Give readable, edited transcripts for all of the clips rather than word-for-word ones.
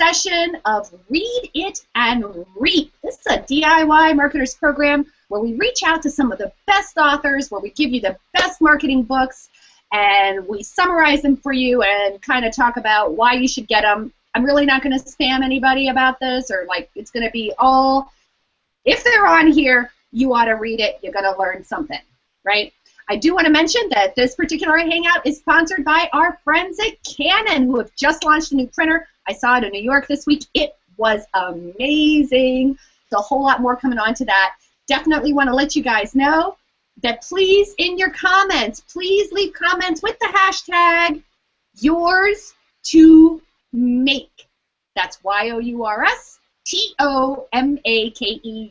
session of Read It and Reap. This is a DIY marketers program where we reach out to some of the best authors, where we give you the best marketing books, and we summarize them for you and kind of talk about why you should get them. I'm really not going to spam anybody about this, or like it's going to be all, if they're on here, you ought to read it. You're going to learn something, right? I do want to mention that this particular hangout is sponsored by our friends at Canon, who have just launched a new printer. I saw it in New York this week. It was amazing. There's a whole lot more coming on to that. Definitely want to let you guys know that please, in your comments, please leave comments with the hashtag yours to make. That's YOURSTOMAKE,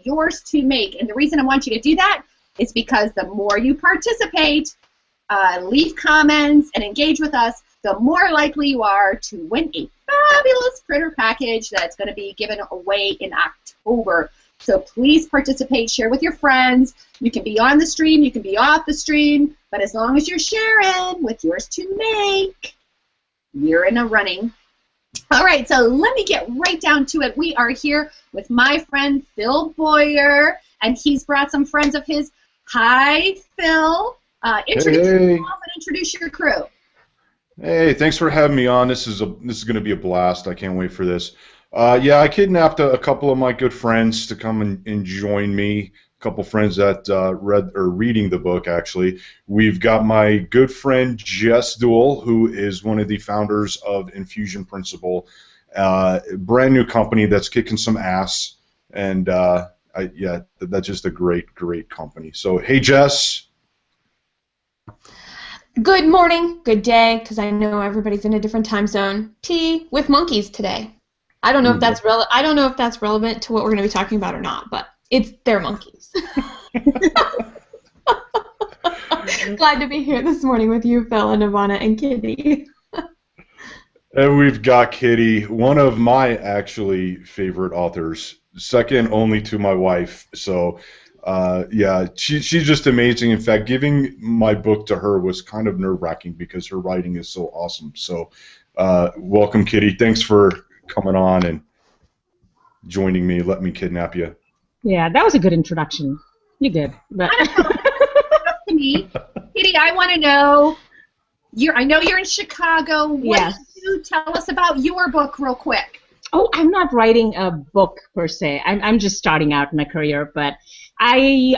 yours to make. And the reason I want you to do that is because the more you participate, leave comments, and engage with us, the more likely you are to win a fabulous printer package that's going to be given away in October. So please participate, share with your friends. You can be on the stream, you can be off the stream, but as long as you're sharing with yours to make, you're in a running. All right, so let me get right down to it. We are here with my friend Phil Bowyer, and he's brought some friends of his. Hi, Phil. Introduce yourself and introduce your crew. Hey, thanks for having me on. This is going to be a blast. I can't wait for this. Yeah, I kidnapped a couple of my good friends to come and join me. A couple friends that reading the book, actually. We've got my good friend Jess Duell, who is one of the founders of Infusion Principle, a brand new company that's kicking some ass, and yeah, that's just a great, great company. So, hey, Jess. Good morning, good day, because I know everybody's in a different time zone. Tea with monkeys today. I don't know if that's relevant to what we're going to be talking about or not, but they're monkeys. Glad to be here this morning with you, Phil, and Ivana, and Kitty. And we've got Kitty, one of my actually favorite authors, second only to my wife. So, yeah, she's just amazing. In fact, giving my book to her was kind of nerve-wracking because her writing is so awesome. So, welcome, Kitty. Thanks for coming on and joining me. Let me kidnap you. Yeah, that was a good introduction. You did. But to me, Kitty, I want to know. I know you're in Chicago. What do you tell us about your book, real quick? Oh, I'm not writing a book per se. I'm just starting out in my career, but I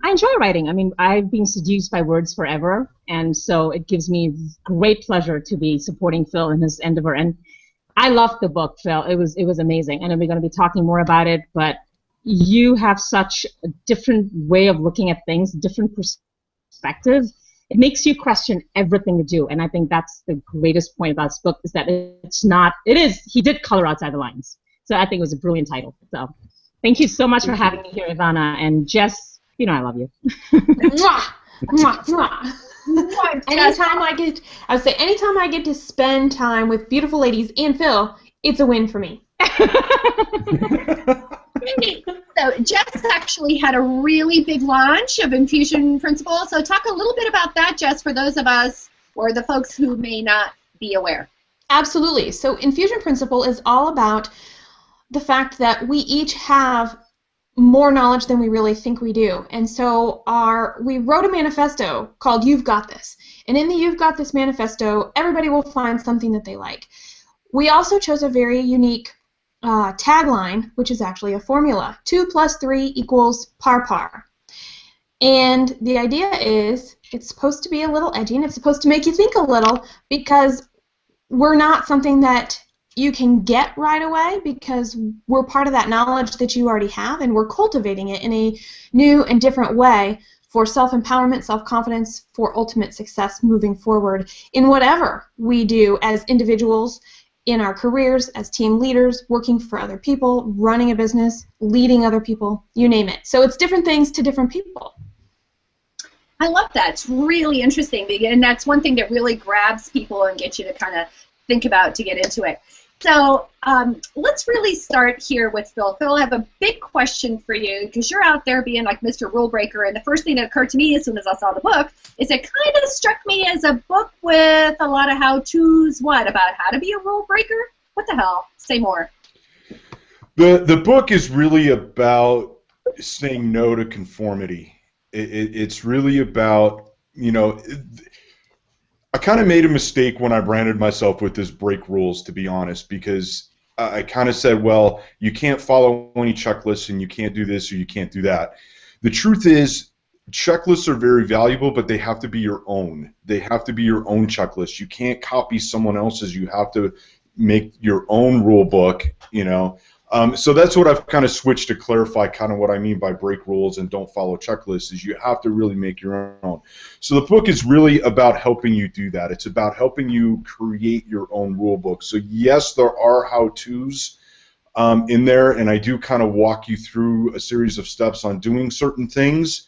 enjoy writing. I mean, I've been seduced by words forever, and so it gives me great pleasure to be supporting Phil in his endeavor. And I loved the book, Phil. It was amazing, and we're going to be talking more about it. But you have such a different way of looking at things, different perspective. It makes you question everything you do, and I think that's the greatest point about this book, is that he did color outside the lines. So I think it was a brilliant title. So thank you so much for having me here, Ivana, and Jess, you know I love you. Mwah, mwah, mwah. Anytime I get to spend time with beautiful ladies and Phil, it's a win for me. So Jess actually had a really big launch of Infusion Principle. So talk a little bit about that, Jess, for those of us or the folks who may not be aware. Absolutely. So Infusion Principle is all about the fact that we each have more knowledge than we really think we do. And so we wrote a manifesto called You've Got This. And in the You've Got This manifesto, everybody will find something that they like. We also chose a very unique tagline, which is actually a formula. 2 + 3 = par. And the idea is it's supposed to be a little edgy, and it's supposed to make you think a little, because we're not something that you can get right away, because we're part of that knowledge that you already have, and we're cultivating it in a new and different way for self-empowerment, self-confidence, for ultimate success moving forward in whatever we do as individuals, in our careers, as team leaders, working for other people, running a business, leading other people, you name it. So it's different things to different people. I love that. It's really interesting, and that's one thing that really grabs people and gets you to kind of think about to get into it. So let's really start here with Phil. Phil, I have a big question for you, because you're out there being like Mr. Rule Breaker, and the first thing that occurred to me as soon as I saw the book is it kind of struck me as a book with a lot of how-tos, about how to be a rule breaker? What the hell? Say more. The book is really about saying no to conformity. It's really about, you know, I kind of made a mistake when I branded myself with this break rules, to be honest, because I kind of said, well, you can't follow any checklists and you can't do this or you can't do that. The truth is, checklists are very valuable, but they have to be your own. They have to be your own checklist. You can't copy someone else's. You have to make your own rule book, you know. So that's what I've kind of switched to clarify kind of what I mean by break rules and don't follow checklists, is you have to really make your own. So the book is really about helping you do that. It's about helping you create your own rule book. So yes, there are how-tos in there, and I do kind of walk you through a series of steps on doing certain things,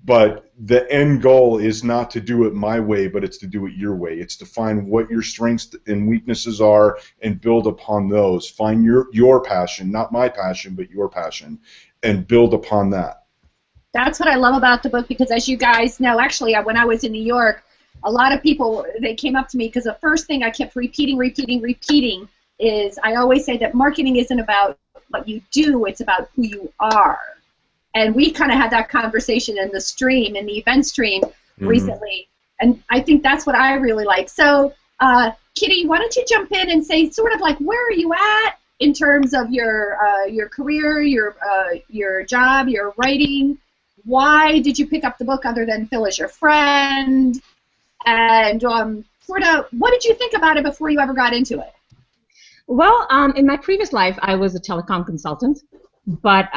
but the end goal is not to do it my way, but it's to do it your way. It's to find what your strengths and weaknesses are and build upon those. Find your passion, not my passion, but your passion, and build upon that. That's what I love about the book, because as you guys know, actually, when I was in New York, a lot of people, they came up to me because the first thing I kept repeating is I always say that marketing isn't about what you do, it's about who you are. And we kind of had that conversation in the stream, in the event stream recently. And I think that's what I really like. So, Kitty, why don't you jump in and say sort of like, where are you at in terms of your career, your job, your writing? Why did you pick up the book other than Phil is your friend? And sort of, what did you think about it before you ever got into it? Well, in my previous life, I was a telecom consultant, but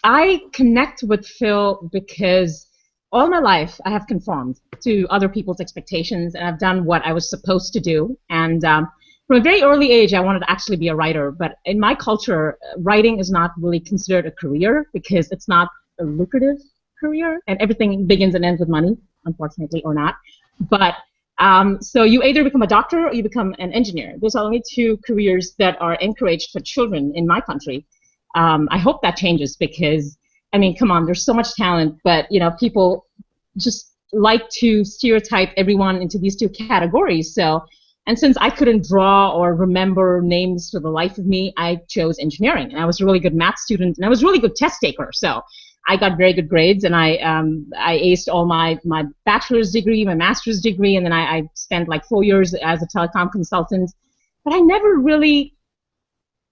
I connect with Phil because all my life I have conformed to other people's expectations, and I've done what I was supposed to do. And from a very early age, I wanted to actually be a writer, but in my culture, writing is not really considered a career because it's not a lucrative career, and everything begins and ends with money, unfortunately, or not. But so you either become a doctor or you become an engineer. Those are only two careers that are encouraged for children in my country. I hope that changes because, I mean, come on, there's so much talent, but, you know, people just like to stereotype everyone into these two categories. So, and since I couldn't draw or remember names for the life of me, I chose engineering. And I was a really good math student, and I was a really good test taker. So I got very good grades, and I aced all my bachelor's degree, my master's degree, and then I spent like 4 years as a telecom consultant. But I never really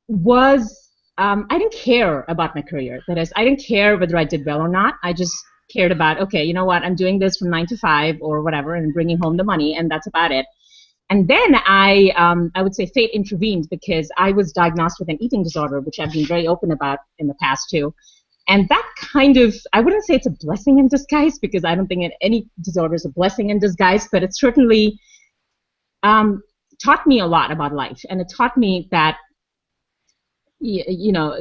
was, I didn't care about my career. That is, I didn't care whether I did well or not. I just cared about, okay, you know what, I'm doing this from 9 to 5 or whatever and bringing home the money, and that's about it. And then I would say fate intervened because I was diagnosed with an eating disorder, which I've been very open about in the past too. And that kind of, I wouldn't say it's a blessing in disguise because I don't think any disorder is a blessing in disguise, but it certainly taught me a lot about life. And it taught me that, you know,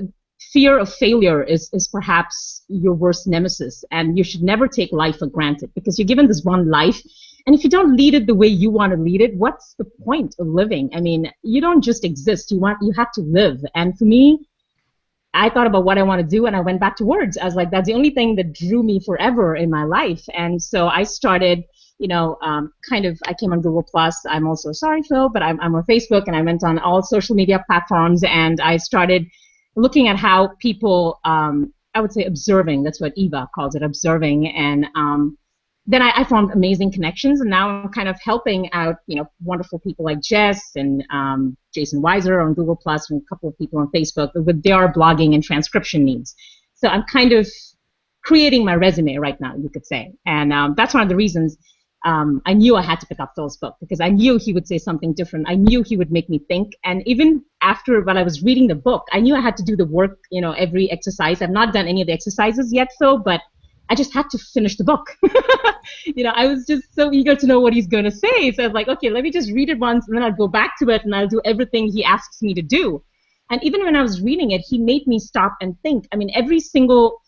fear of failure is perhaps your worst nemesis, and you should never take life for granted because you're given this one life, and if you don't lead it the way you want to lead it, what's the point of living? I mean, you don't just exist, you have to live. And for me, I thought about what I want to do, and I went back to words. I was like, that's the only thing that drew me forever in my life. And so I started, you know, I came on Google+. I'm also, sorry, Phil, but I'm on Facebook, and I went on all social media platforms, and I started looking at how people, I would say observing, that's what Eva calls it, observing, and then I formed amazing connections, and now I'm kind of helping out, you know, wonderful people like Jess and Jason Weiser on Google+, and a couple of people on Facebook with their blogging and transcription needs. So I'm kind of creating my resume right now, you could say, and that's one of the reasons I knew I had to pick up Phil's book, because I knew he would say something different. I knew he would make me think, and even after while I was reading the book, I knew I had to do the work, you know, every exercise. I've not done any of the exercises yet, Phil, but I just had to finish the book. You know, I was just so eager to know what he's going to say. So I was like, okay, let me just read it once, and then I'll go back to it, and I'll do everything he asks me to do. And even when I was reading it, he made me stop and think. I mean, every single,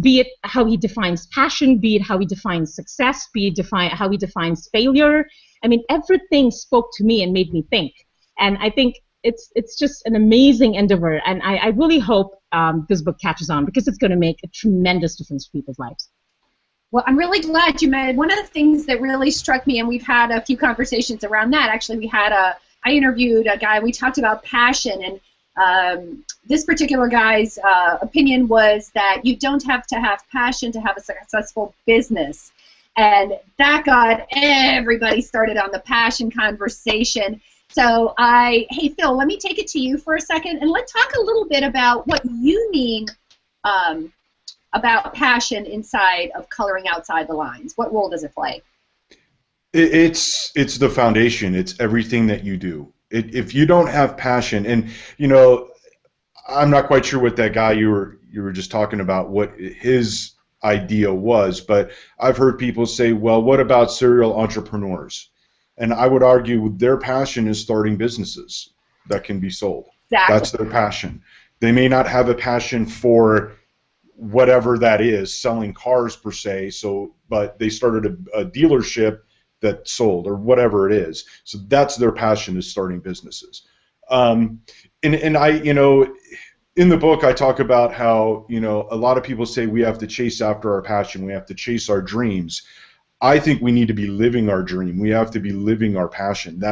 be it how he defines passion, be it how he defines success, be it how he defines failure. I mean, everything spoke to me and made me think. And I think it's just an amazing endeavor, and I really hope this book catches on, because it's going to make a tremendous difference to people's lives. Well, I'm really glad you made one of the things that really struck me, and we've had a few conversations around that. Actually, I interviewed a guy, we talked about passion, and This particular guy's opinion was that you don't have to have passion to have a successful business. And that got everybody started on the passion conversation. So hey Phil, let me take it to you for a second, and let's talk a little bit about what you mean about passion inside of coloring outside the lines. What role does it play? It's the foundation. It's everything that you do. If you don't have passion, and you know, I'm not quite sure what that guy you were just talking about, what his idea was, but I've heard people say, well, what about serial entrepreneurs? And I would argue their passion is starting businesses that can be sold. Exactly. That's their passion. They may not have a passion for whatever that is, selling cars per se, but they started a dealership that sold, or whatever it is. So that's their passion, is starting businesses. And I, you know, in the book I talk about how, you know, a lot of people say we have to chase after our passion, we have to chase our dreams. I think we need to be living our dream. We have to be living our passion.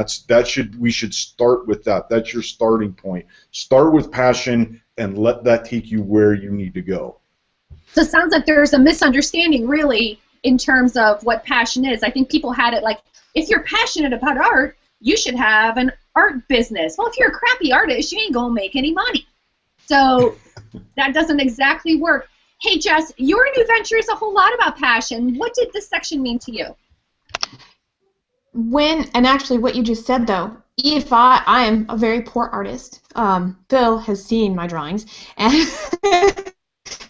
We should start with that. That's your starting point. Start with passion and let that take you where you need to go. So it sounds like there's a misunderstanding, really, in terms of what passion is. I think people had it like, if you're passionate about art, you should have an art business. Well, if you're a crappy artist, you ain't gonna make any money. So that doesn't exactly work. Hey, Jess, your new venture is a whole lot about passion. What did this section mean to you? And actually what you just said, though, if I am a very poor artist, Phil has seen my drawings,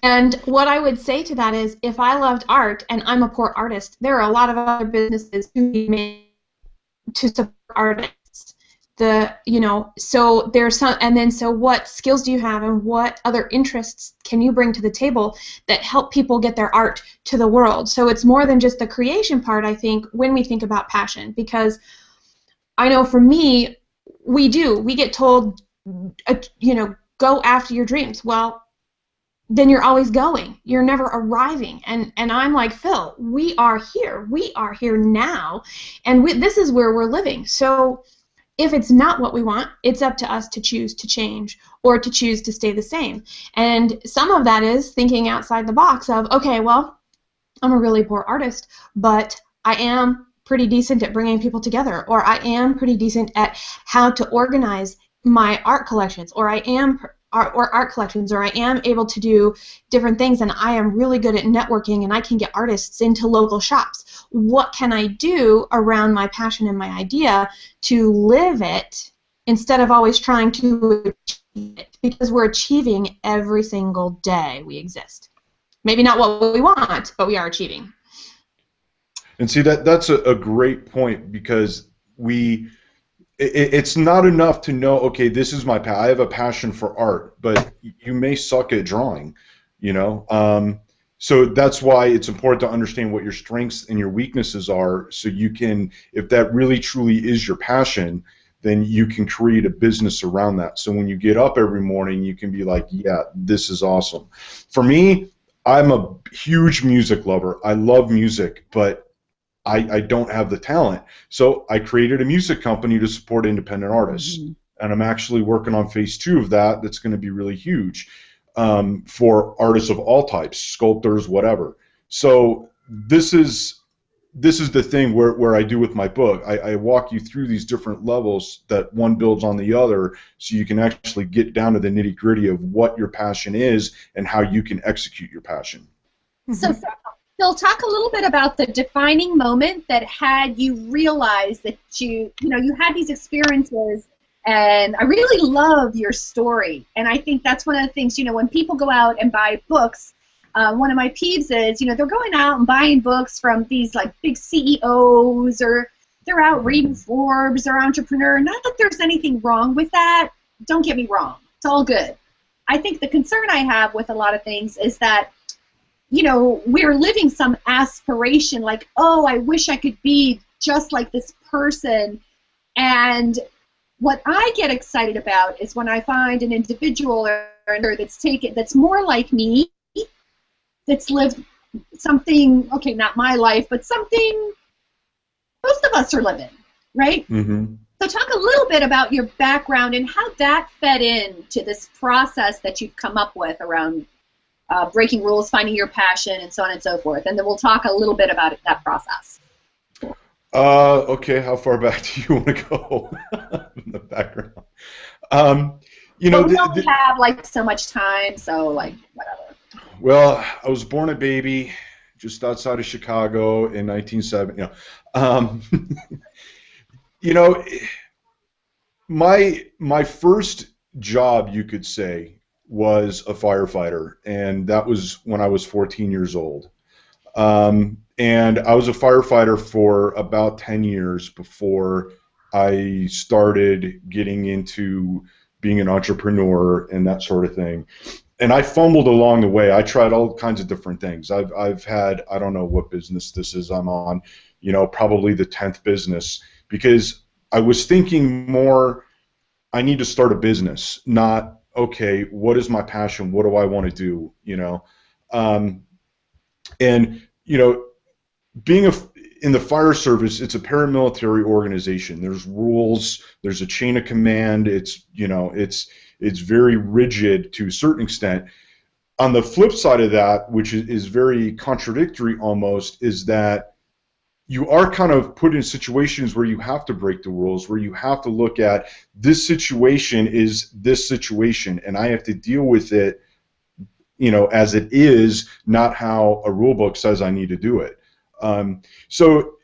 and what I would say to that is, if I loved art and I'm a poor artist, there are a lot of other businesses to support artists. So there's some, and then so what skills do you have, and what other interests can you bring to the table that help people get their art to the world? So it's more than just the creation part, I think, when we think about passion, because I know for me, we get told, go after your dreams. Well, then you're always going. You're never arriving. And I'm like, Phil, we are here. We are here now, and this is where we're living. So if it's not what we want, it's up to us to choose to change or to choose to stay the same. And some of that is thinking outside the box of, okay, well, I'm a really poor artist, but I am pretty decent at bringing people together, or I am pretty decent at how to organize my art collections, or I am art collections, or I am able to do different things, and I am really good at networking, and I can get artists into local shops. What can I do around my passion and my idea to live it instead of always trying to achieve it? Because we're achieving every single day we exist. Maybe not what we want, but we are achieving. And see, that's a great point, because it's not enough to know, okay, this is my I have a passion for art, but you may suck at drawing, so that's why it's important to understand what your strengths and your weaknesses are, so you can, if that really truly is your passion, then you can create a business around that. So when you get up every morning, you can be like, yeah, this is awesome. For me, I'm a huge music lover. I love music, but I don't have the talent. So I created a music company to support independent artists. Mm-hmm. And I'm actually working on phase 2 of that. That's going to be really huge for artists of all types, sculptors, whatever. So this is the thing where I do with my book. I walk you through these different levels that one builds on the other, so you can actually get down to the nitty-gritty of what your passion is and how you can execute your passion. So Phil, talk a little bit about the defining moment that had you realize that you had these experiences, and I really love your story. And I think that's one of the things, when people go out and buy books, one of my peeves is, they're going out and buying books from these like big CEOs, or they're out reading Forbes or Entrepreneur. Not that there's anything wrong with that. Don't get me wrong. It's all good. I think the concern I have with a lot of things is that we're living some aspiration, like, oh, I wish I could be just like this person. And what I get excited about is when I find an individual or that's more like me, that's lived something, okay, not my life, but something most of us are living, right? Mm-hmm. So talk a little bit about your background and how that fed into this process that you've come up with around breaking rules, finding your passion, and so on and so forth. And then we'll talk a little bit about that process. Okay, how far back do you want to go in the background? You know, we don't have like so much time, so like whatever. Well, I was born a baby just outside of Chicago in 1970. You know, my first job, you could say, was a firefighter, and that was when I was 14 years old. And I was a firefighter for about 10 years before I started getting into being an entrepreneur and that sort of thing. And I fumbled along the way. I tried all kinds of different things. I've had, I don't know what business this is I'm on, you know, probably the 10th business, because I was thinking more, I need to start a business, not, okay, what is my passion? What do I want to do? You know, and, you know, being in the fire service, it's a paramilitary organization. There's rules. There's a chain of command. It's, you know, it's very rigid to a certain extent. On the flip side of that, which is very contradictory almost, is that you are kind of put in situations where you have to break the rules, where you have to look at this situation is this situation, and I have to deal with it, you know, as it is, not how a rule book says I need to do it. So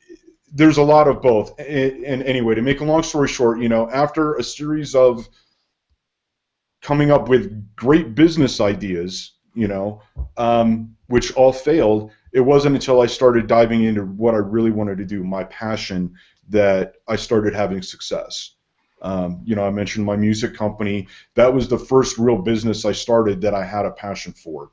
there's a lot of both. And anyway, to make a long story short, you know, after a series of coming up with great business ideas, you know, which all failed, it wasn't until I started diving into what I really wanted to do, my passion, that I started having success. You know, I mentioned my music company. That was the first real business I started that I had a passion for.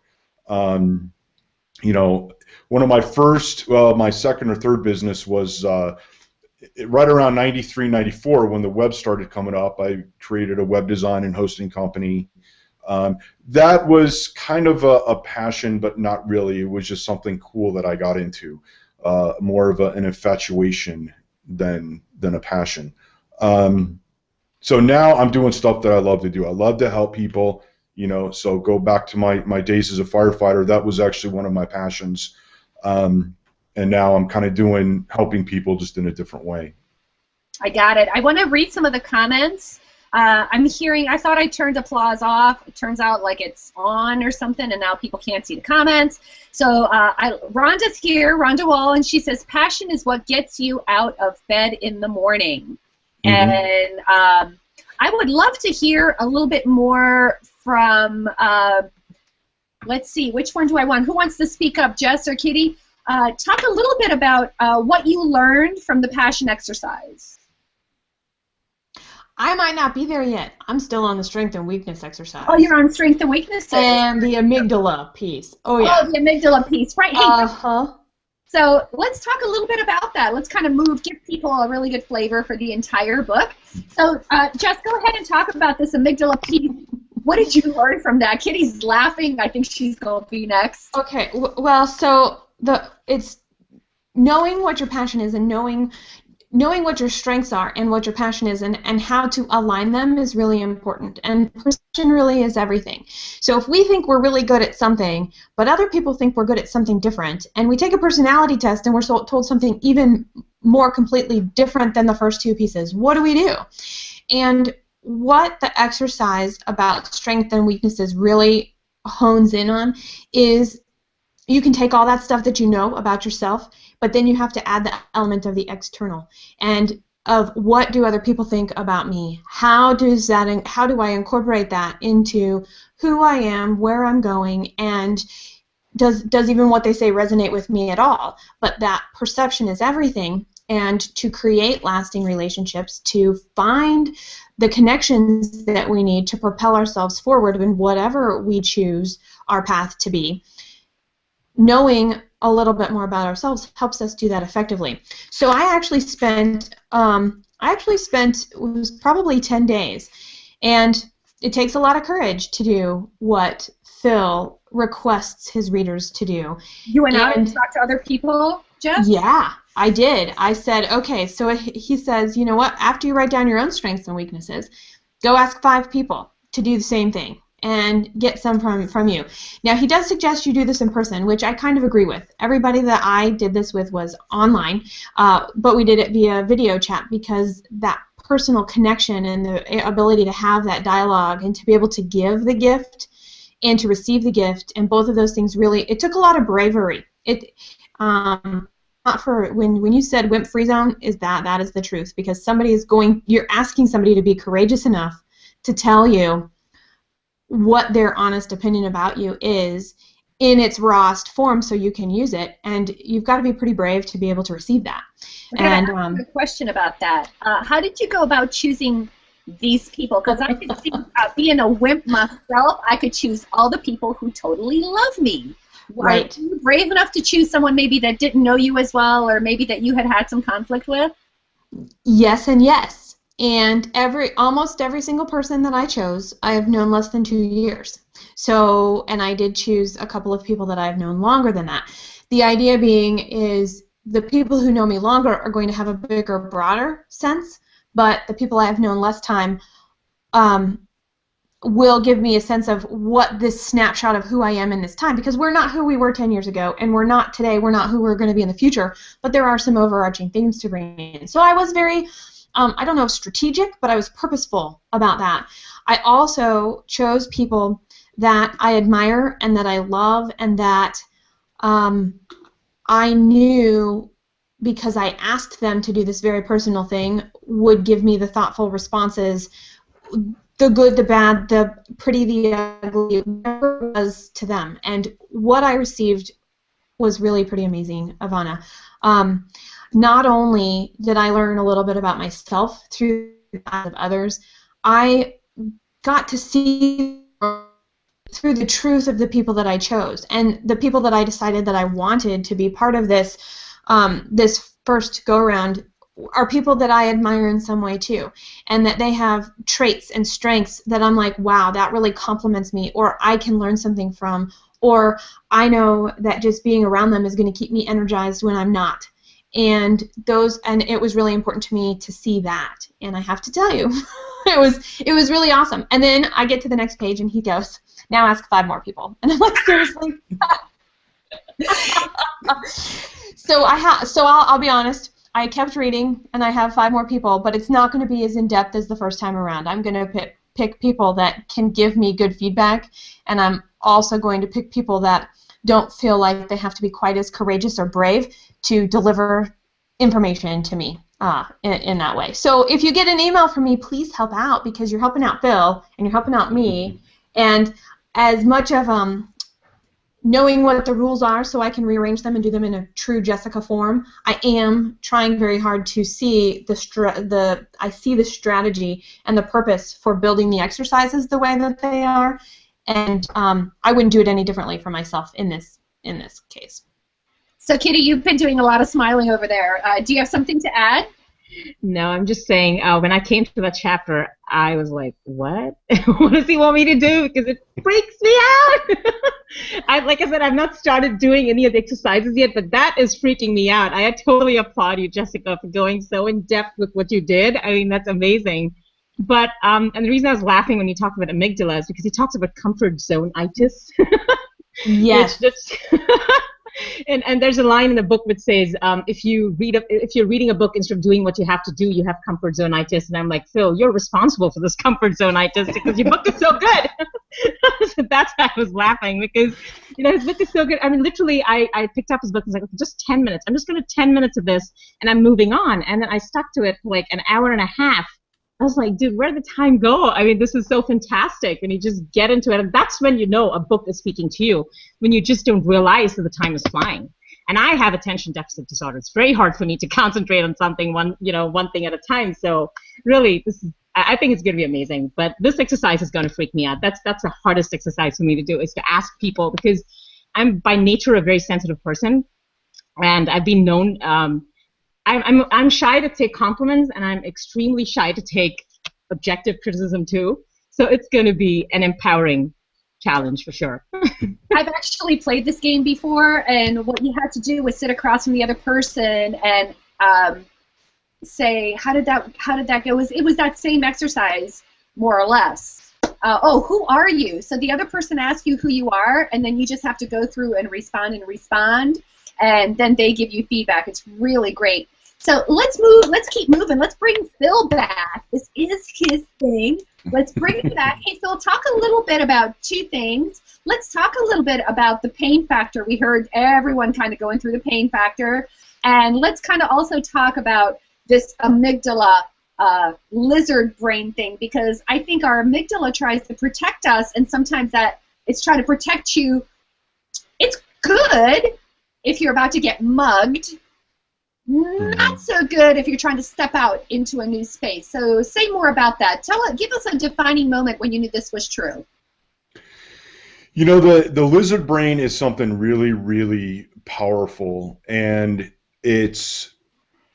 You know, one of my first, well, my second or third business was right around 93, 94 when the web started coming up. I created a web design and hosting company. That was kind of a passion, but not really. It was just something cool that I got into, more of an infatuation than a passion. So now I'm doing stuff that I love to do. I love to help people. You know, so go back to my days as a firefighter. That was actually one of my passions, and now I'm kind of helping people just in a different way. I got it. I want to read some of the comments. I'm hearing, I thought I turned applause off. It turns out like it's on or something, and now people can't see the comments. So Rhonda's here, Rhonda Wall, and she says, passion is what gets you out of bed in the morning. Mm-hmm. And I would love to hear a little bit more from, let's see, which one do I want? Who wants to speak up, Jess or Kitty? Talk a little bit about what you learned from the passion exercise. I might not be there yet. I'm still on the strength and weakness exercise. Oh, you're on strength and weaknesses. And the amygdala piece. Oh, yeah. Oh, the amygdala piece. Right. Hey, uh-huh. So let's talk a little bit about that. Let's kind of give people a really good flavor for the entire book. So, Jess, go ahead and talk about this amygdala piece. What did you learn from that? Kitty's laughing. I think she's going to be next. Okay. Well, so it's knowing what your passion is and knowing what your strengths are and what your passion is and how to align them is really important. And perception really is everything. So if we think we're really good at something, but other people think we're good at something different, and we take a personality test and we're told something even more completely different than the first two pieces, what do we do? And what the exercise about strengths and weaknesses really hones in on is you can take all that stuff that you know about yourself, but then you have to add the element of the external and of what do other people think about me? How do I incorporate that into who I am, where I'm going, and does even what they say resonate with me at all? But that perception is everything, and to create lasting relationships, to find the connections that we need to propel ourselves forward in whatever we choose our path to be, knowing a little bit more about ourselves helps us do that effectively. So I actually spent it was probably 10 days, and it takes a lot of courage to do what Phil requests his readers to do. You went out and talked to other people, Jeff? Yeah. I did. I said, okay, so he says, you know what, after you write down your own strengths and weaknesses, go ask 5 people to do the same thing and get some from you. Now, he does suggest you do this in person, which I kind of agree with. Everybody that I did this with was online, but we did it via video chat because that personal connection and the ability to have that dialogue and to be able to give the gift and to receive the gift, and both of those things really, it took a lot of bravery. Not for when you said WIMP-FREE zone, that is the truth, because somebody is you're asking somebody to be courageous enough to tell you what their honest opinion about you is in its rawest form so you can use it, and you've got to be pretty brave to be able to receive that. And a question about that. How did you go about choosing these people? Because I could see, being a WIMP myself, I could choose all the people who totally love me. Right. Were you brave enough to choose someone maybe that didn't know you as well, or maybe that you had some conflict with? Yes and yes. And almost every single person that I chose, I have known less than 2 years. So, and I did choose a couple of people that I've known longer than that. The idea being is the people who know me longer are going to have a bigger, broader sense, but the people I have known less time will give me a sense of what this snapshot of who I am in this time, because we're not who we were 10 years ago, and we're not today, we're not who we're going to be in the future, but there are some overarching themes to bring in. So I was very, I don't know if strategic, but I was purposeful about that. I also chose people that I admire and that I love and that I knew, because I asked them to do this very personal thing, would give me the thoughtful responses, the good, the bad, the pretty, the ugly, whatever it was to them. And what I received was really pretty amazing, Ivana. Not only did I learn a little bit about myself through the eyes of others, I got to see through the truth of the people that I chose and the people that I decided that I wanted to be part of this this first go-around are people that I admire in some way too, and that they have traits and strengths that I'm like, wow, that really complements me, or I can learn something from, or I know that just being around them is going to keep me energized when I'm not. And it was really important to me to see that, and I have to tell you, it was really awesome. And then I get to the next page, and he goes, now ask 5 more people, and I'm like, seriously? So I'll be honest. I kept reading, and I have 5 more people, but it's not going to be as in-depth as the first time around. I'm going to pick people that can give me good feedback, and I'm also going to pick people that don't feel like they have to be quite as courageous or brave to deliver information to me in that way. So if you get an email from me, please help out, because you're helping out Phil, and you're helping out me, and as much of knowing what the rules are so I can rearrange them and do them in a true Jessica form, I am trying very hard to see the strategy and the purpose for building the exercises the way that they are, and I wouldn't do it any differently for myself in this case. So Kitty, you've been doing a lot of smiling over there. Do you have something to add? No, I'm just saying, when I came to that chapter, I was like, what? What does he want me to do? Because it freaks me out. Like I said, I've not started doing any of the exercises yet, but that is freaking me out. I totally applaud you, Jessica, for going so in-depth with what you did. I mean, that's amazing. But, and the reason I was laughing when you talked about amygdala is because he talks about comfort zone-itis. Yes. And there's a line in the book which says, if you're reading a book, instead of doing what you have to do, you have comfort zone-itis. And I'm like, Phil, you're responsible for this comfort zone-itis because your book is so good. So that's why I was laughing, because his book is so good. I mean, literally, I picked up his book and was like, just 10 minutes. I'm just going to 10 minutes of this, and I'm moving on. And then I stuck to it for like an hour and a half. I was like, dude, where did the time go? I mean, this is so fantastic. When you just get into it, and that's when you know a book is speaking to you, when you just don't realize that the time is flying. And I have attention deficit disorder. It's very hard for me to concentrate on something, one thing at a time. So really, I think it's going to be amazing. But this exercise is going to freak me out. That's the hardest exercise for me to do, is to ask people, because I'm by nature a very sensitive person, and I've been known. I'm shy to take compliments, and I'm extremely shy to take objective criticism too. So it's going to be an empowering challenge for sure. I've actually played this game before, and what you had to do was sit across from the other person and say, how did that go? It was that same exercise, more or less. Oh, who are you? So the other person asks you who you are, and then you just have to go through and respond, and then they give you feedback. It's really great. So let's keep moving. Let's bring Phil back. This is his thing. Let's bring him back. Hey, Phil, talk a little bit about two things. Let's talk a little bit about the pain factor. We heard everyone kind of going through the pain factor. And let's kind of also talk about this amygdala lizard brain thing, because I think our amygdala tries to protect us, and sometimes that it's trying to protect you. It's good if you're about to get mugged. Not so good if you're trying to step out into a new space. So say more about that. Give us a defining moment when you knew this was true. You know, the lizard brain is something really, really powerful, and it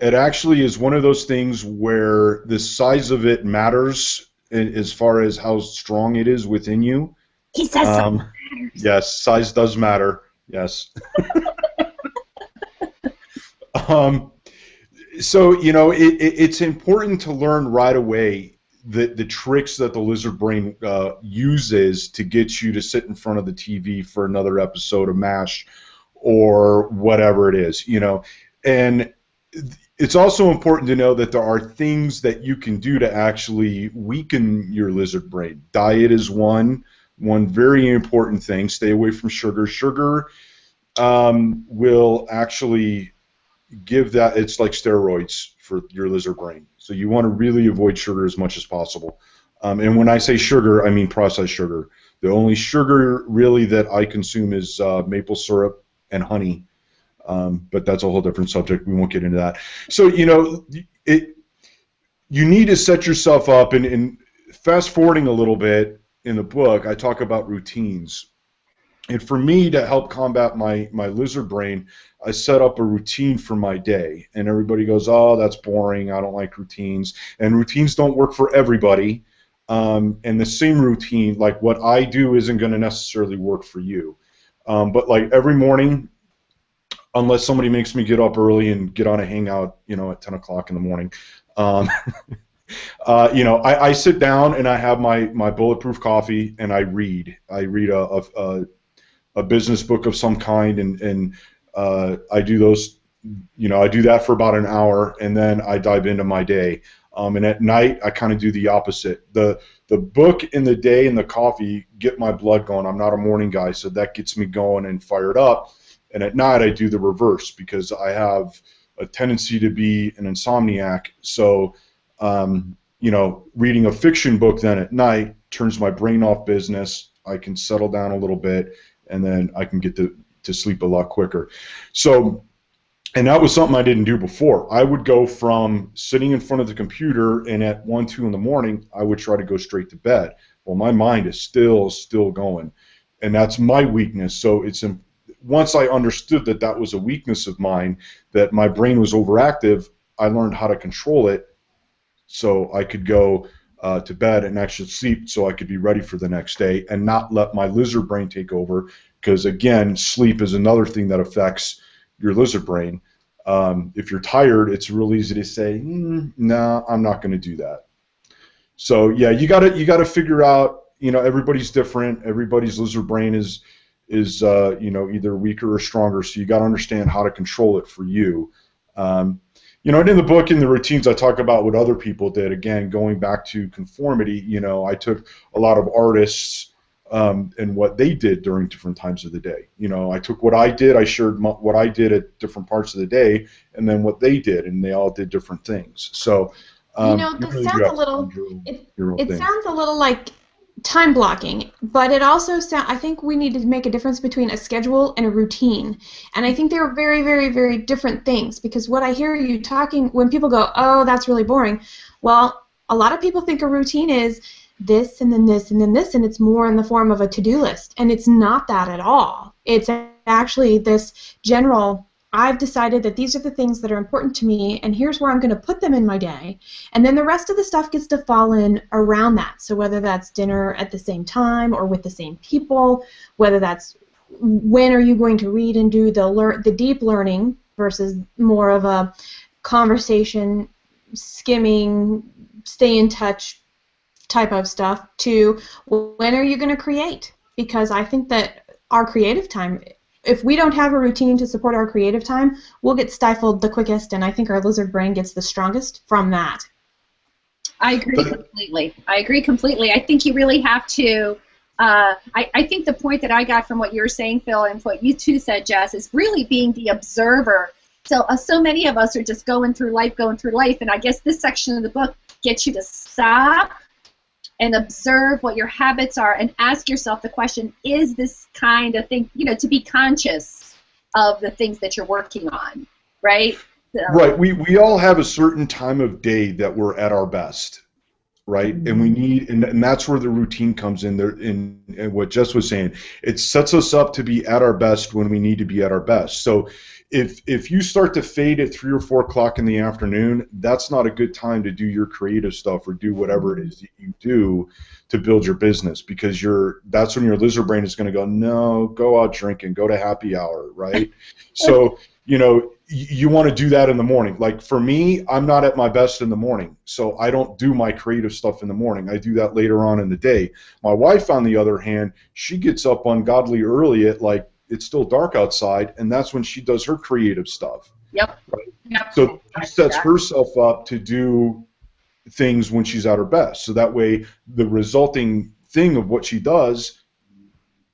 actually is one of those things where the size of it matters as far as how strong it is within you. He says something matters. Yes, size does matter. Yes. So, you know, it's important to learn right away the tricks that the lizard brain uses to get you to sit in front of the TV for another episode of MASH or whatever it is, you know. And it's also important to know that there are things that you can do to actually weaken your lizard brain. Diet is one very important thing. Stay away from sugar. Sugar will actually give that, it's like steroids for your lizard brain. So you want to really avoid sugar as much as possible. And when I say sugar, I mean processed sugar. The only sugar really that I consume is maple syrup and honey. But that's a whole different subject. We won't get into that. So, you know, you need to set yourself up, and fast forwarding a little bit in the book, I talk about routines. And for me, to help combat my lizard brain, I set up a routine for my day. And everybody goes, oh, that's boring. I don't like routines. And routines don't work for everybody. And the same routine, like what I do, isn't going to necessarily work for you. But like every morning, unless somebody makes me get up early and get on a hangout, you know, at 10 o'clock in the morning, you know, I sit down and I have my bulletproof coffee and I read. I read a business book of some kind, and I do those, you know, I do that for about an hour, and then I dive into my day. And at night, I kind of do the opposite. The book in the day and the coffee get my blood going. I'm not a morning guy, so that gets me going and fired up. And at night, I do the reverse because I have a tendency to be an insomniac. So, you know, reading a fiction book then at night turns my brain off business. I can settle down a little bit, and then I can get to sleep a lot quicker. So, and that was something I didn't do before. I would go from sitting in front of the computer, and at 1, 2 in the morning, I would try to go straight to bed. Well, my mind is still going, and that's my weakness. So it's once I understood that that was a weakness of mine, that my brain was overactive, I learned how to control it so I could go to bed and actually sleep so I could be ready for the next day and not let my lizard brain take over, because, again, sleep is another thing that affects your lizard brain. If you're tired, it's real easy to say, no, I'm not going to do that. So, yeah, you gotta figure out, you know, everybody's different. Everybody's lizard brain is you know, either weaker or stronger, so you got to understand how to control it for you. You know, and in the book, in the routines, I talk about what other people did. Again, going back to conformity, you know, I took a lot of artists and what they did during different times of the day. You know, I took what I did, I shared what I did at different parts of the day, and then what they did, and they all did different things. So, you know, this sounds a little. It sounds a little like time blocking, but it also I think we need to make a difference between a schedule and a routine, and I think they're very, very, very different things, because what I hear you talking, when people go, oh, that's really boring, well, a lot of people think a routine is this and then this and then this, and it's more in the form of a to-do list, and it's not that at all. It's actually this general I've decided that these are the things that are important to me, and here's where I'm going to put them in my day. And then the rest of the stuff gets to fall in around that. So whether that's dinner at the same time or with the same people, whether that's when are you going to read and do the deep learning versus more of a conversation, skimming, stay in touch type of stuff, to when are you going to create? Because I think that our creative time, if we don't have a routine to support our creative time, we'll get stifled the quickest, and I think our lizard brain gets the strongest from that. I agree completely. I think you really have to. I think the point that I got from what you were saying, Phil, and what you too said, Jess, is really being the observer. So many of us are just going through life, and I guess this section of the book gets you to stop and observe what your habits are and ask yourself the question, is this kind of thing, to be conscious of the things that you're working on, right? So, right. We all have a certain time of day that we're at our best, right? And we need, and that's where the routine comes in there. In what Jess was saying, it sets us up to be at our best when we need to be at our best. So if you start to fade at 3 or 4 o'clock in the afternoon, that's not a good time to do your creative stuff or do whatever it is that you do to build your business, because that's when your lizard brain is going to go, no, go out drinking, go to happy hour, right? So you want to do that in the morning. Like for me, I'm not at my best in the morning, so I don't do my creative stuff in the morning. I do that later on in the day. My wife, on the other hand, she gets up ungodly early at it's still dark outside, and that's when she does her creative stuff. Yep. Right? Yep. So she sets herself up to do things when she's at her best. So that way the resulting thing of what she does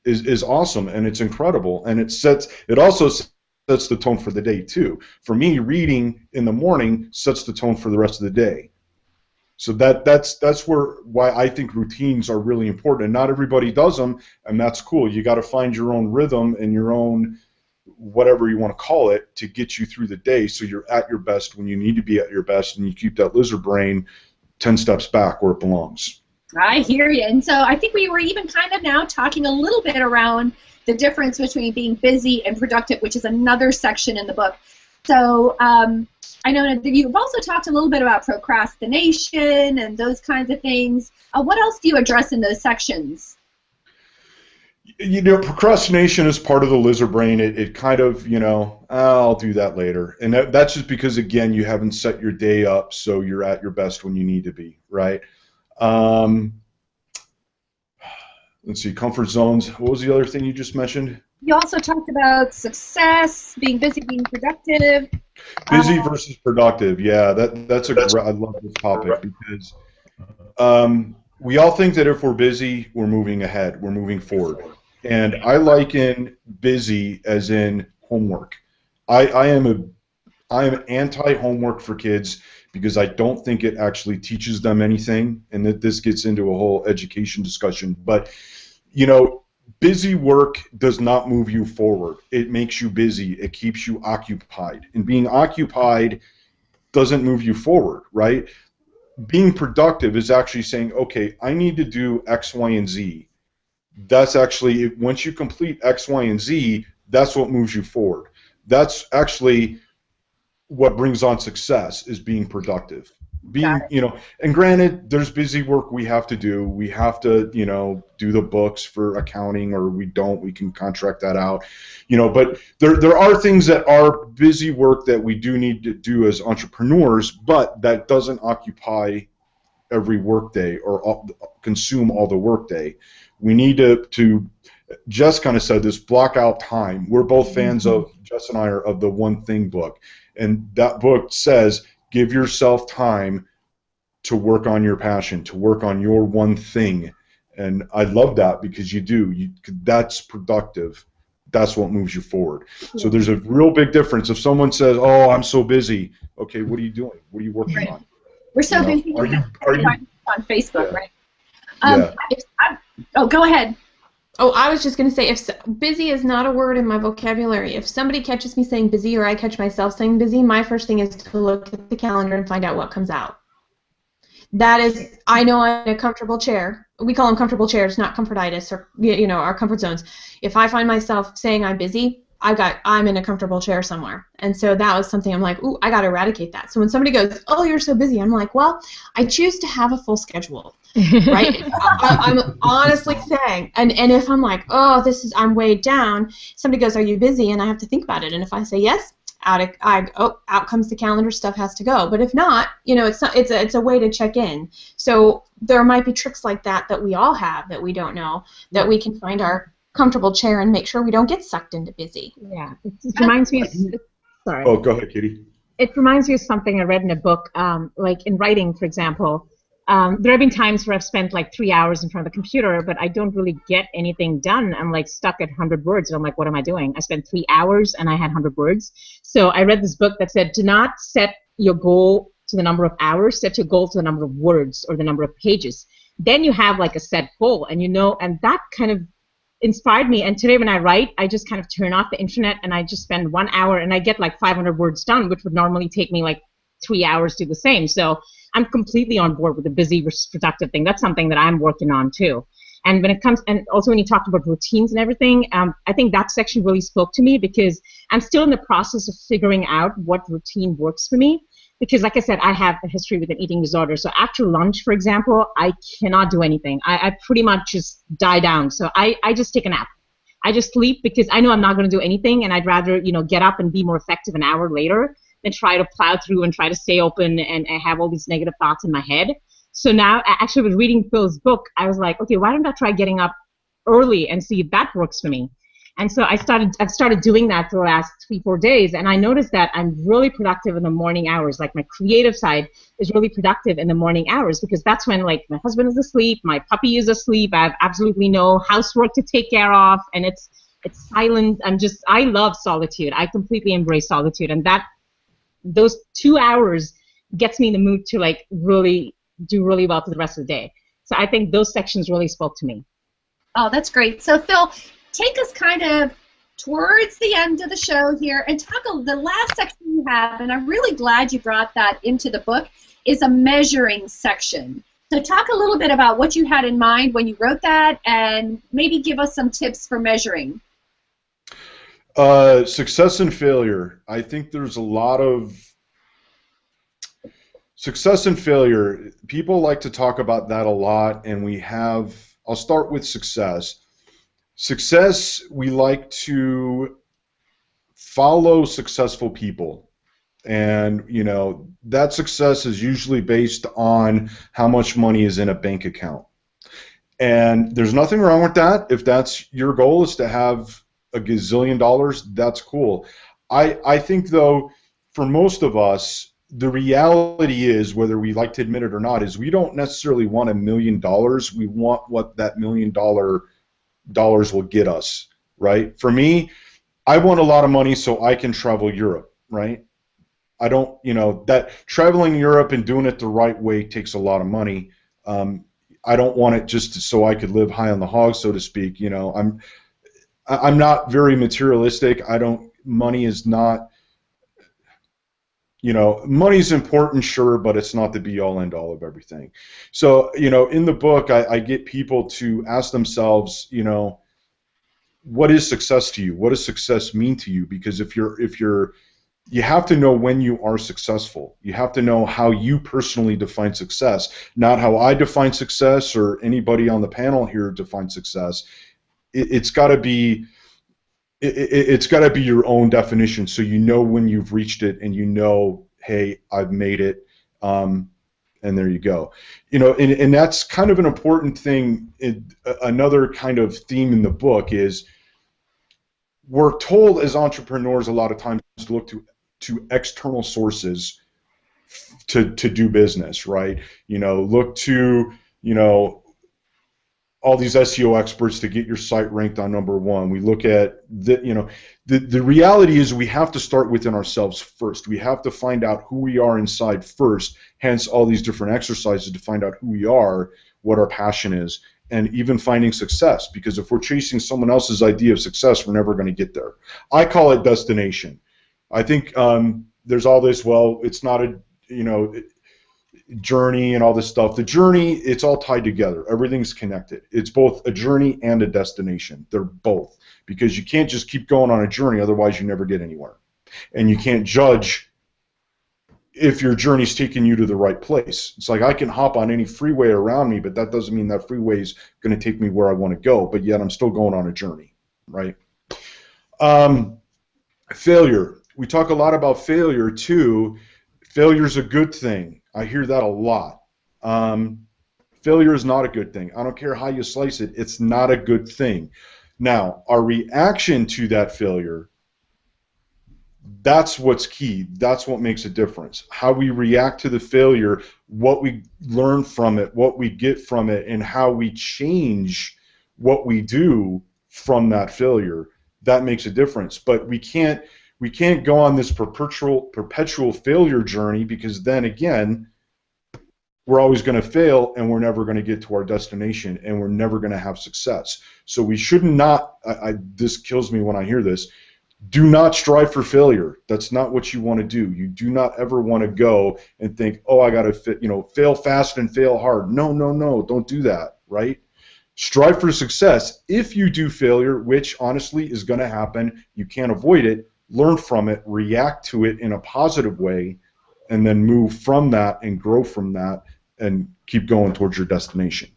is awesome, and it's incredible, and it also sets the tone for the day too. For me, reading in the morning sets the tone for the rest of the day. So that's why I think routines are really important, and not everybody does them, and that's cool. You got to find your own rhythm and your own whatever you want to call it to get you through the day, so you're at your best when you need to be at your best, and you keep that lizard brain 10 steps back where it belongs. I hear you, and so I think we were even kind of now talking a little bit around the difference between being busy and productive, which is another section in the book. So I know that you've also talked a little bit about procrastination and those kinds of things. What else do you address in those sections? Procrastination is part of the lizard brain. It kind of, I'll do that later. And that's just because, again, you haven't set your day up so you're at your best when you need to be, right? Let's see, comfort zones. What was the other thing you just mentioned? You also talked about success, being busy, being productive. Busy versus productive. Yeah, I love this topic, because we all think that if we're busy, we're moving ahead, we're moving forward. And I liken busy as in homework. I am anti-homework for kids, because I don't think it actually teaches them anything, and that this gets into a whole education discussion. But busy work does not move you forward. It makes you busy. It keeps you occupied. And being occupied doesn't move you forward, right? Being productive is actually saying, okay, I need to do X, Y, and Z. That's actually, once you complete X, Y, and Z, that's what moves you forward. That's actually what brings on success, is being productive. And granted, there's busy work we have to do. We have to, do the books for accounting, or we don't. We can contract that out, But there are things that are busy work that we do need to do as entrepreneurs, but that doesn't occupy every workday or consume all the workday. We need to. Jess kind of said this: block out time. We're both fans of, Jess and I are, of the One Thing book, and that book says, give yourself time to work on your passion, to work on your one thing. And I love that, because that's productive. That's what moves you forward. So there's a real big difference. If someone says, oh, I'm so busy, okay, what are you doing? What are you working on? We're so busy are you on Facebook, yeah. right? Oh, go ahead. Oh, I was just going to say, if busy is not a word in my vocabulary, if somebody catches me saying busy, or I catch myself saying busy, my first thing is to look at the calendar and find out what comes out. That is, I know I'm in a comfortable chair. We call them comfortable chairs, not comfortitis, or our comfort zones. If I find myself saying I'm busy, I'm in a comfortable chair somewhere. And so that was something I'm like, ooh, I got to eradicate that. So when somebody goes, oh, you're so busy, I'm like, well, I choose to have a full schedule, right? I'm honestly saying, and if I'm like, oh, I'm weighed down, somebody goes, are you busy? And I have to think about it. And if I say yes, out comes the calendar, stuff has to go. But if not, it's a way to check in. So there might be tricks like that we all have that we don't know, that we can find our comfortable chair and make sure we don't get sucked into busy. Yeah, it reminds me. Sorry. Oh, go ahead, Kitty. It reminds me of something I read in a book, like in writing, for example. There have been times where I've spent like 3 hours in front of the computer, but I don't really get anything done. I'm like stuck at 100 words, and I'm like, what am I doing? I spent 3 hours and I had 100 words. So I read this book that said, do not set your goal to the number of hours, set your goal to the number of words or the number of pages. Then you have like a set goal, and and that kind of inspired me. And today when I write, I just kind of turn off the internet and I just spend 1 hour and I get like 500 words done, which would normally take me like 3 hours to do the same. So I'm completely on board with the busy versus productive thing. That's something that I'm working on too. And when it comes, and also when you talked about routines and everything, I think that section really spoke to me because I'm still in the process of figuring out what routine works for me. Because like I said, I have a history with an eating disorder. So after lunch, for example, I cannot do anything. I pretty much just die down. So I just take a nap. I just sleep because I know I'm not going to do anything, and I'd rather get up and be more effective an hour later than try to plow through and try to stay open and have all these negative thoughts in my head. So now, actually, with reading Phil's book, I was like, okay, why don't I try getting up early and see if that works for me? And so I've started doing that for the last 3-4 days, and I noticed that I'm really productive in the morning hours. Like my creative side is really productive in the morning hours because that's when like my husband is asleep, my puppy is asleep, I have absolutely no housework to take care of, and it's silent. I love solitude. I completely embrace solitude, and those 2 hours gets me in the mood to like really do really well for the rest of the day. So I think those sections really spoke to me. Oh, that's great. So Phil, take us kind of towards the end of the show here and talk the last section you have, and I'm really glad you brought that into the book, is a measuring section. So talk a little bit about what you had in mind when you wrote that and maybe give us some tips for measuring. Success and failure. I think there's a lot of success and failure. People like to talk about that a lot, and I'll start with success. Success, we like to follow successful people, and that success is usually based on how much money is in a bank account. And there's nothing wrong with that. If that's your goal, is to have a gazillion dollars, that's cool. I think though, for most of us, the reality is, whether we like to admit it or not, is we don't necessarily want $1 million. We want what that $1 million dollars will get us, right? For me, I want a lot of money so I can travel Europe, right? I don't, that traveling Europe and doing it the right way takes a lot of money. I don't want it just so I could live high on the hog, so to speak. I'm not very materialistic. Money is not, money's important, sure, but it's not the be-all, end-all of everything. So, in the book, I get people to ask themselves, what is success to you? What does success mean to you? Because you have to know when you are successful. You have to know how you personally define success, not how I define success or anybody on the panel here defines success. It's got to be your own definition, so you know when you've reached it, and hey, I've made it, and there you go. And that's kind of an important thing. Another kind of theme in the book is we're told as entrepreneurs a lot of times to look to external sources to do business, right? Look to all these SEO experts to get your site ranked on #1. We look at the reality is we have to start within ourselves first. We have to find out who we are inside first, hence all these different exercises to find out who we are, what our passion is, and even finding success, because if we're chasing someone else's idea of success, we're never going to get there. I call it destination. I think there's all this, well, it's not a journey and all this stuff. The journey, it's all tied together. Everything's connected. It's both a journey and a destination. They're both, because you can't just keep going on a journey, otherwise you never get anywhere. And you can't judge if your journey's taking you to the right place. It's like I can hop on any freeway around me, but that doesn't mean that freeway is going to take me where I want to go, but yet I'm still going on a journey, right? Failure. We talk a lot about failure too. Failure is a good thing. I hear that a lot. Failure is not a good thing. I don't care how you slice it, it's not a good thing. Now, our reaction to that failure, that's what's key. That's what makes a difference. How we react to the failure, what we learn from it, what we get from it, and how we change what we do from that failure, that makes a difference. But we can't go on this perpetual failure journey, because then again, we're always going to fail and we're never going to get to our destination and we're never going to have success. So we should not, this kills me when I hear this, do not strive for failure. That's not what you want to do. You do not ever want to go and think, oh, I got to fail fast and fail hard. No, no, no, don't do that, right? Strive for success. If you do failure, which honestly is going to happen, you can't avoid it, learn from it, react to it in a positive way, and then move from that and grow from that and keep going towards your destination.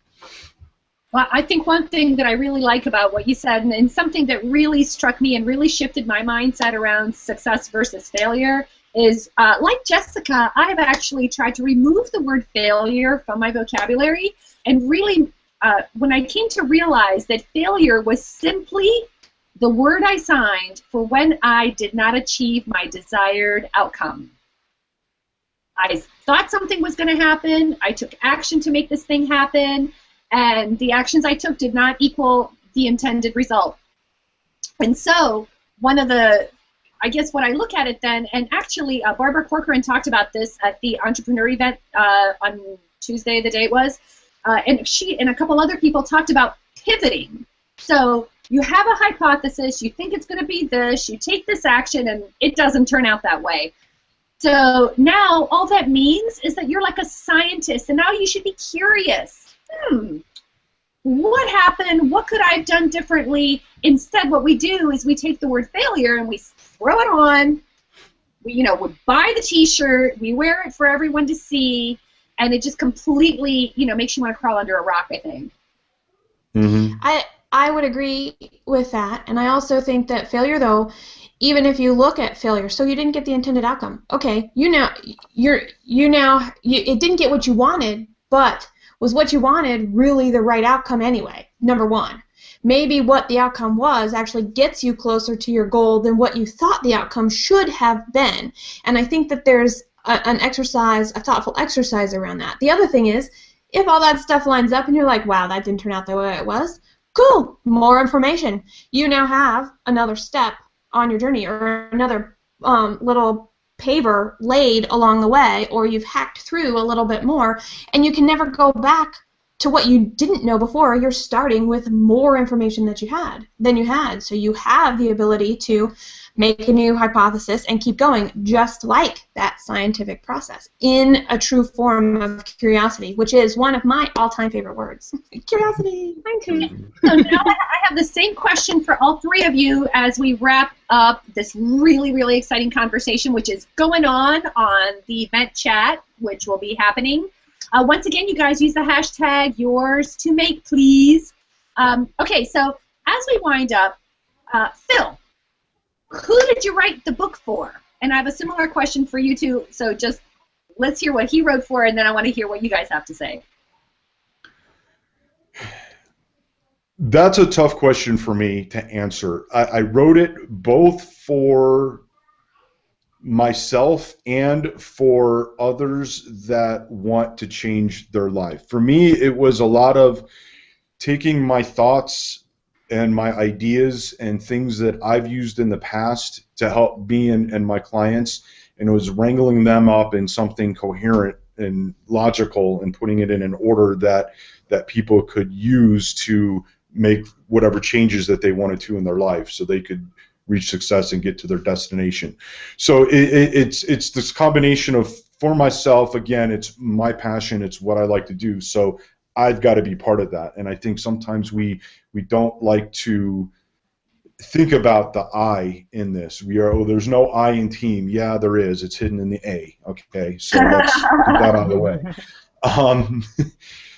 Well, I think one thing that I really like about what you said, and something that really struck me and really shifted my mindset around success versus failure, is like Jessica, I have actually tried to remove the word failure from my vocabulary, and really, when I came to realize that failure was simply the word I signed for when I did not achieve my desired outcome. I thought something was going to happen, I took action to make this thing happen, and the actions I took did not equal the intended result. And so one of the, I guess what I look at it then, and actually Barbara Corcoran talked about this at the entrepreneur event on Tuesday, the day it was, and she and a couple other people talked about pivoting. So you have a hypothesis, you think it's going to be this, you take this action, and it doesn't turn out that way. So now all that means is that you're like a scientist, and now you should be curious. What happened? What could I have done differently? Instead, what we do is we take the word failure and we throw it on. We buy the T-shirt, we wear it for everyone to see, and it just completely, makes you want to crawl under a rock, I think. Mm-hmm. I would agree with that, and I also think that failure, though, even if you look at failure, so you didn't get the intended outcome. Okay, it didn't get what you wanted, but was what you wanted really the right outcome anyway? Number one. Maybe what the outcome was actually gets you closer to your goal than what you thought the outcome should have been. And I think that there's a thoughtful exercise around that. The other thing is, if all that stuff lines up and you're like, wow, that didn't turn out the way it was, cool, more information. You now have another step on your journey, or another little paver laid along the way, or you've hacked through a little bit more, and you can never go back to what you didn't know before. You're starting with more information than you had, so you have the ability to make a new hypothesis and keep going, just like that scientific process, in a true form of curiosity, which is one of my all-time favorite words. Curiosity. Thank you. So now I have the same question for all three of you as we wrap up this really, really exciting conversation, which is going on the event chat, which will be happening. Once again, you guys use the hashtag #YoursToMake, please. Okay, so as we wind up, Phil, who did you write the book for? And I have a similar question for you too, so just let's hear what he wrote for, and then I want to hear what you guys have to say. That's a tough question for me to answer. I wrote it both for myself and for others that want to change their life. For me, it was a lot of taking my thoughts and my ideas and things that I've used in the past to help me and my clients, and it was wrangling them up in something coherent and logical and putting it in an order that people could use to make whatever changes that they wanted to in their life so they could reach success and get to their destination. So it's this combination of, for myself, again, it's my passion, it's what I like to do, so I've got to be part of that. And I think sometimes we don't like to think about the I in this. There's no I in team. Yeah, there is. It's hidden in the A. Okay, so let's get that out of the way.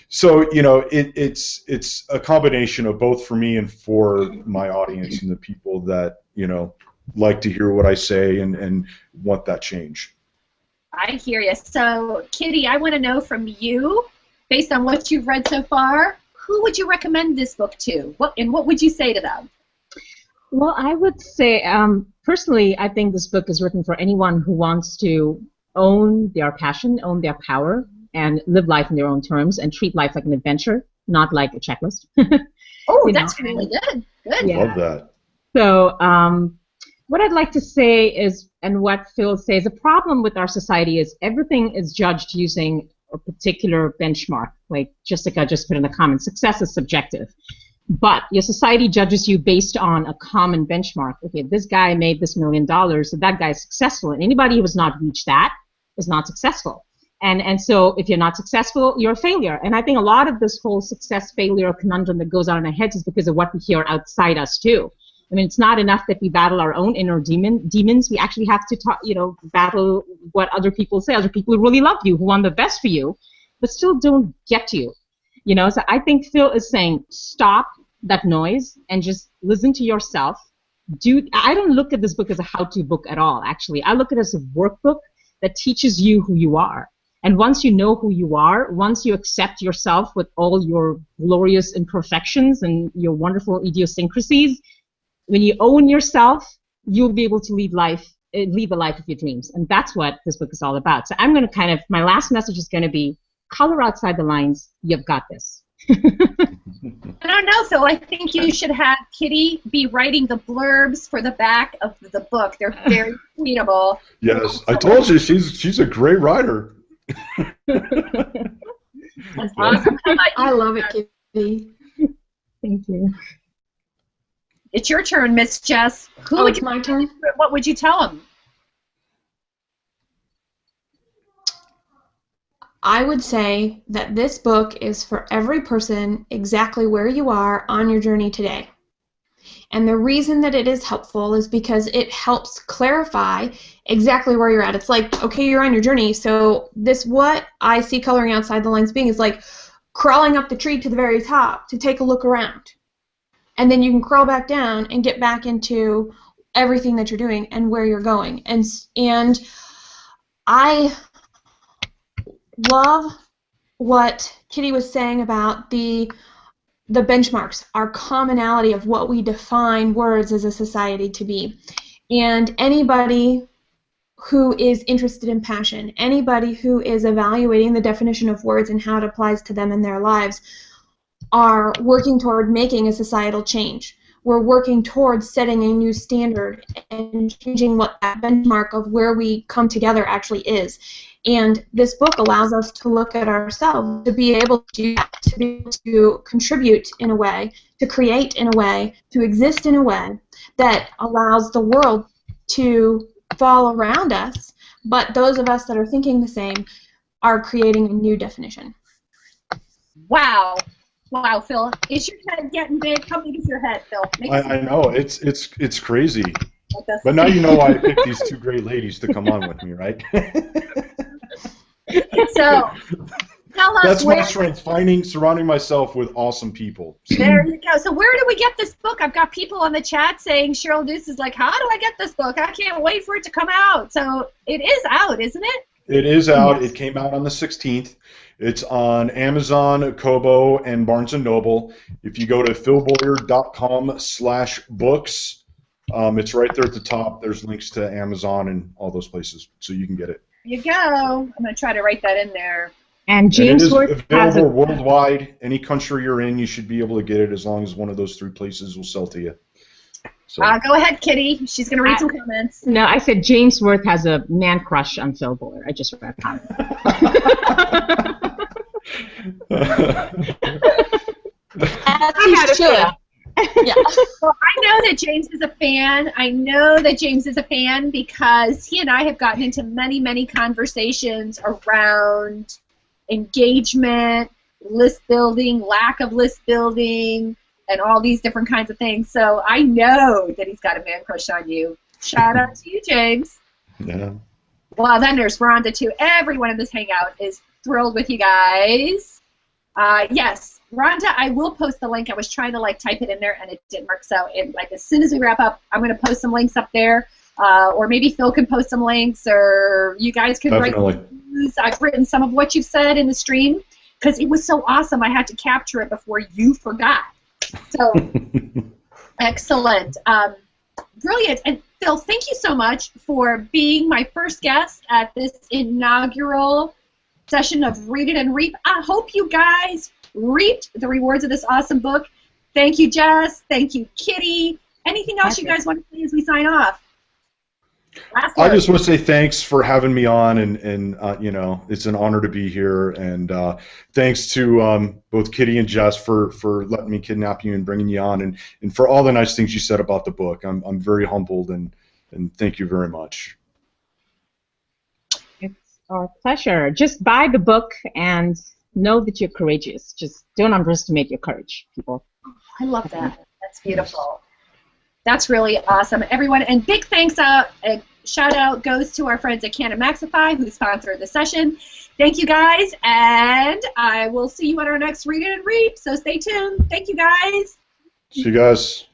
So it's a combination of both for me and for my audience and the people that like to hear what I say and want that change. I hear you. So, Kitty, I want to know from you, based on what you've read so far, who would you recommend this book to? What would you say to them? Well, I would say, personally, I think this book is written for anyone who wants to own their passion, own their power, and live life in their own terms and treat life like an adventure, not like a checklist. Oh, that's really good. Good. Yeah. Love that. So, what I'd like to say is, and what Phil says, the problem with our society is everything is judged using a particular benchmark. Like Jessica just put in the comments, success is subjective. But your society judges you based on a common benchmark. Okay, this guy made this $1 million, so that guy is successful. And anybody who has not reached that is not successful. And so if you're not successful, you're a failure. And I think a lot of this whole success-failure conundrum that goes on in our heads is because of what we hear outside us too. I mean, it's not enough that we battle our own inner demons. We actually have to battle what other people say, other people who really love you, who want the best for you, but still don't get you. So I think Phil is saying stop that noise and just listen to yourself. I don't look at this book as a how-to book at all, actually. I look at it as a workbook that teaches you who you are. And once you know who you are, once you accept yourself with all your glorious imperfections and your wonderful idiosyncrasies, when you own yourself, you'll be able to lead the life of your dreams. And that's what this book is all about. So I'm going to my last message is going to be, color outside the lines. You've got this. I don't know, Phil. I think you should have Kitty be writing the blurbs for the back of the book. They're very readable. Yes, I told you she's a great writer. That's awesome. I love it, Kitty. Thank you. It's your turn, Miss Jess. It's my turn? What would you tell them? I would say that this book is for every person exactly where you are on your journey today. And the reason that it is helpful is because it helps clarify exactly where you're at. It's like, okay, you're on your journey, so what I see coloring outside the lines being is like crawling up the tree to the very top to take a look around. And then you can crawl back down and get back into everything that you're doing and where you're going. And I love what Kitty was saying about the benchmarks, our commonality of what we define words as a society to be. And anybody who is interested in passion, anybody who is evaluating the definition of words and how it applies to them in their lives, are working toward making a societal change. We're working towards setting a new standard and changing what that benchmark of where we come together actually is. And this book allows us to look at ourselves, to be able to do that, to be able to contribute in a way, to create in a way, to exist in a way that allows the world to fall around us, but those of us that are thinking the same are creating a new definition. Wow. Wow, Phil. Is your head getting big? How big is your head, Phil? I know. It's crazy. But now you know why I picked these two great ladies to come on with me, right? So, tell us That's my strength, surrounding myself with awesome people. There you go. So where do we get this book? I've got people on the chat saying Cheryl Deuce is like, how do I get this book? I can't wait for it to come out. So it is out, isn't it? It is out. Yes. It came out on the 16th. It's on Amazon, Kobo, and Barnes & Noble. If you go to philbowyer.com/books, it's right there at the top. There's links to Amazon and all those places, so you can get it. There you go. I'm going to try to write that in there. And James it is available worldwide. Any country you're in, you should be able to get it as long as one of those 3 places will sell to you. So. Go ahead, Kitty. She's going to read some comments. No, I said James Worth has a man crush on Phil Bowyer. I just read that. As he should. Yeah. Well, I know that James is a fan. I know that James is a fan because he and I have gotten into many, many conversations around engagement, list building, lack of list building, and all these different kinds of things. So I know that he's got a man crush on you. Shout out to you, James. Yeah. Well, then there's Rhonda, too. Everyone in this hangout is thrilled with you guys. Yes, Rhonda, I will post the link. I was trying to type it in there, and it didn't work. So as soon as we wrap up, I'm going to post some links up there. Or maybe Phil can post some links, or you guys can write reviews. I've written some of what you've said in the stream because it was so awesome. I had to capture it before you forgot. So, excellent. Brilliant. And Phil, thank you so much for being my first guest at this inaugural session of Read It and Reap. I hope you guys reaped the rewards of this awesome book. Thank you, Jess. Thank you, Kitty. Anything else you guys want to say as we sign off? I just want to say thanks for having me on, and you know, it's an honor to be here, and thanks to both Kitty and Jess for letting me kidnap you and bringing you on, and for all the nice things you said about the book. I'm very humbled, and thank you very much. It's our pleasure. Just buy the book and know that you're courageous. Just don't underestimate your courage, people. I love that. That's beautiful. That's really awesome, everyone. And big thanks, shout out goes to our friends at Canon Maxify who sponsored the session. Thank you guys, and I will see you on our next Read It and Reap. So stay tuned. Thank you guys. See you guys.